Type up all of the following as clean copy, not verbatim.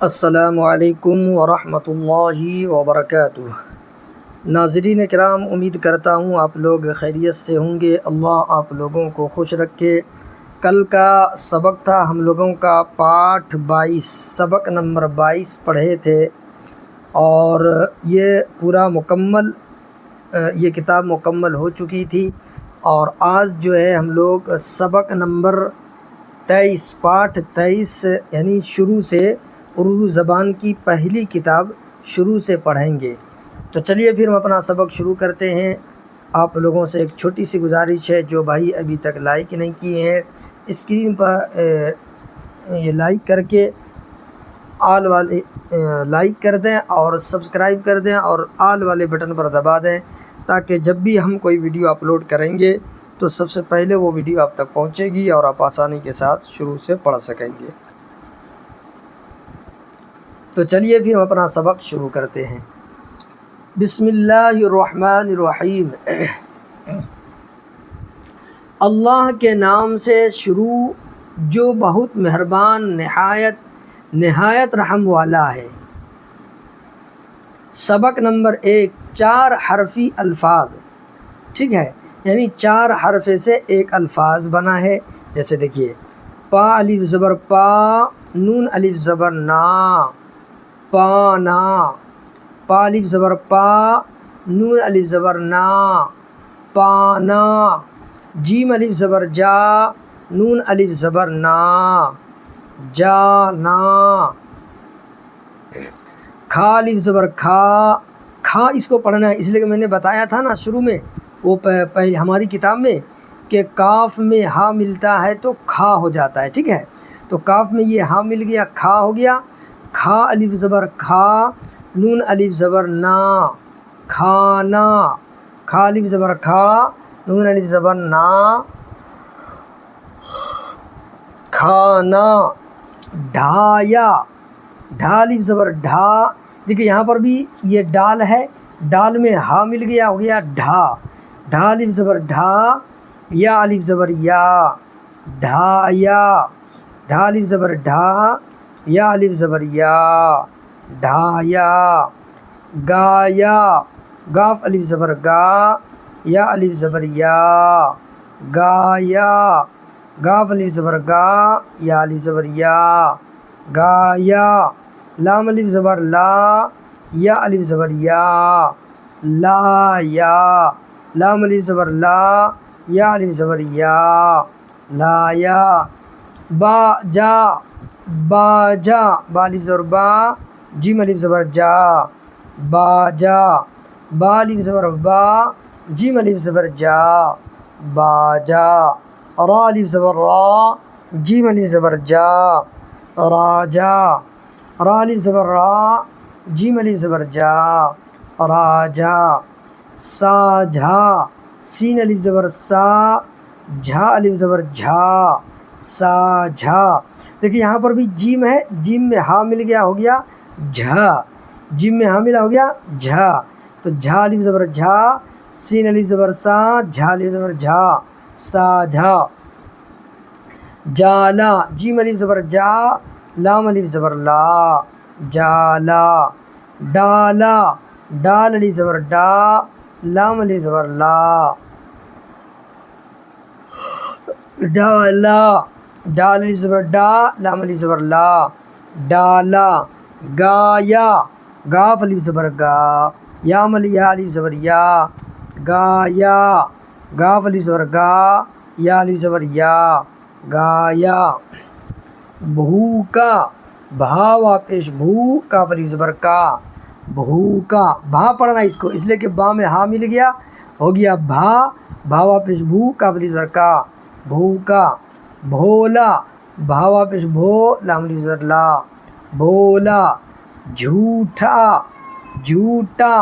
السلام علیکم ورحمۃ اللہ وبرکاتہ۔ ناظرین کرام، امید کرتا ہوں آپ لوگ خیریت سے ہوں گے۔ اللہ آپ لوگوں کو خوش رکھے۔ کل کا سبق تھا ہم لوگوں کا پاٹھ 22، سبق نمبر 22 پڑھے تھے، اور یہ پورا مکمل یہ کتاب مکمل ہو چکی تھی۔ اور آج جو ہے ہم لوگ سبق نمبر 23، پاٹھ 23 یعنی شروع سے اردو زبان کی پہلی کتاب شروع سے پڑھیں گے۔ تو چلیے پھر ہم اپنا سبق شروع کرتے ہیں۔ آپ لوگوں سے ایک چھوٹی سی گزارش ہے، جو بھائی ابھی تک لائک نہیں کیے ہیں، اسکرین پر یہ لائک کر کے آل والے لائک کر دیں اور سبسکرائب کر دیں اور آل والے بٹن پر دبا دیں، تاکہ جب بھی ہم کوئی ویڈیو اپلوڈ کریں گے تو سب سے پہلے وہ ویڈیو آپ تک پہنچے گی اور آپ آسانی کے ساتھ شروع سے پڑھ سکیں گے۔ تو چلیے پھر ہم اپنا سبق شروع کرتے ہیں۔ بسم اللہ الرحمن الرحیم۔ اللہ کے نام سے شروع جو بہت مہربان نہایت رحم والا ہے۔ سبق نمبر 1، 4 حرفی الفاظ، ٹھیک ہے، یعنی 4 حرف سے ایک الفاظ بنا ہے۔ جیسے دیکھیے، پا الف زبر پا، نون الف زبر نا، پانا، پا الف زبر پا، نون الف زبر نا، پانا، جیم الف زبر جا، نون الف زبر نا، جانا، کھا الف زبر کھا، کھا اس کو پڑھنا ہے، اس لیے کہ میں نے بتایا تھا نا شروع میں، وہ پہلے ہماری کتاب میں، کہ کاف میں ہا ملتا ہے تو کھا ہو جاتا ہے، ٹھیک ہے۔ تو کاف میں یہ ہا مل گیا، کھا ہو گیا۔ کھا الف زبر کھا، نون الف زبر نا، کھانا، کھا الف زبر کھا، نون الف زبر نا، کھانا۔ ڈھایا، ڈھا الف زبر ڈھا، دیکھیے یہاں پر بھی یہ ڈال ہے، ڈال میں ہا مل گیا، ہو گیا ڈھا، ڈھا الف زبر ڈھا، یا الف زبر یا، ڈھایا، ڈھا الف زبر ڈھا، یا الف زبر یا، ڈھایا۔ گایا، گاف الف زبر گا، یا الف زبر یا، گایا، گاف الف زبر گا، یا الف زبر یا، گایا۔ لام الف زبر لا، یا الف زبر یا، لایا، لام الف زبر لا، یا الف زبر یا، لایا۔ با جا، باجا، با الف زبر با، جیم الف زبر جا، باجا، با الف زبر با، جیم الف زبر جا، باجا۔ را الف زبر را، جیم الف زبر جا، راجا، را الف زبر را، جیم الف زبر جا، راجا۔ ساجھا، سین الف زبر سا، جھا الف زبر جھا، ساجھا۔ دیکھیے یہاں پر بھی جیم ہے، جیم میں ہا مل گیا، ہو گیا جھا، جیم میں ہا ملا، ہو گیا جھا، تو جھا الف زبر جھا، سین الف زبر سا، جھا الف زبر جھا، ساجھا۔ جالا، جیم الف زبر جا، لام الف زبر لا، جالا۔ ڈالا، ڈال الف زبر ڈا، لام الف زبر لا، ڈالا، ڈال الف زبر ڈا، لام الف زبر لا، ڈالا۔ گایا، گاف الف زبر گا، یا الف زبر یا، گایا، گاف الف زبر گا، یا الف زبر یا، گایا۔ بھوکا، بھا واپس بھو، کاف الف زبر کا، بھوکا، بھا پڑھنا اس کو، اس لیے کہ با میں ہا مل گیا، ہو گیا بھا، بھا واپس بھو، کاف الف زبر کا، بھوکا۔ بھولا، بھا واپس بھو، لام الف زبر لا، بھولا۔ جھوٹا، جھوٹا،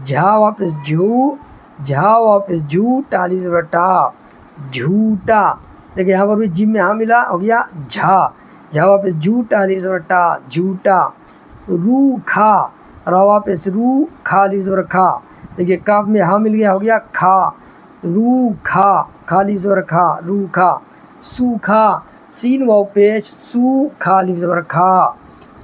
جھا واپس جھو، جھا واپس جھو، ٹا الف زبر ٹا، جھوٹا۔ دیکھیے یہاں پر بھی جیم میں ہاں ملا، ہو گیا جھا، جھا واپس جھو، ٹا الف زبر ٹا، جھوٹا۔ روکھا، را واپس رو، کھا الف زبر کھا، دیکھیے کاف میں ہاں مل گیا، ہو گیا کھا، روکھا، کھا الف زبر کھا، روکھا۔ سوکھا، سین واو پیش سو، کھا الف زبر کھا،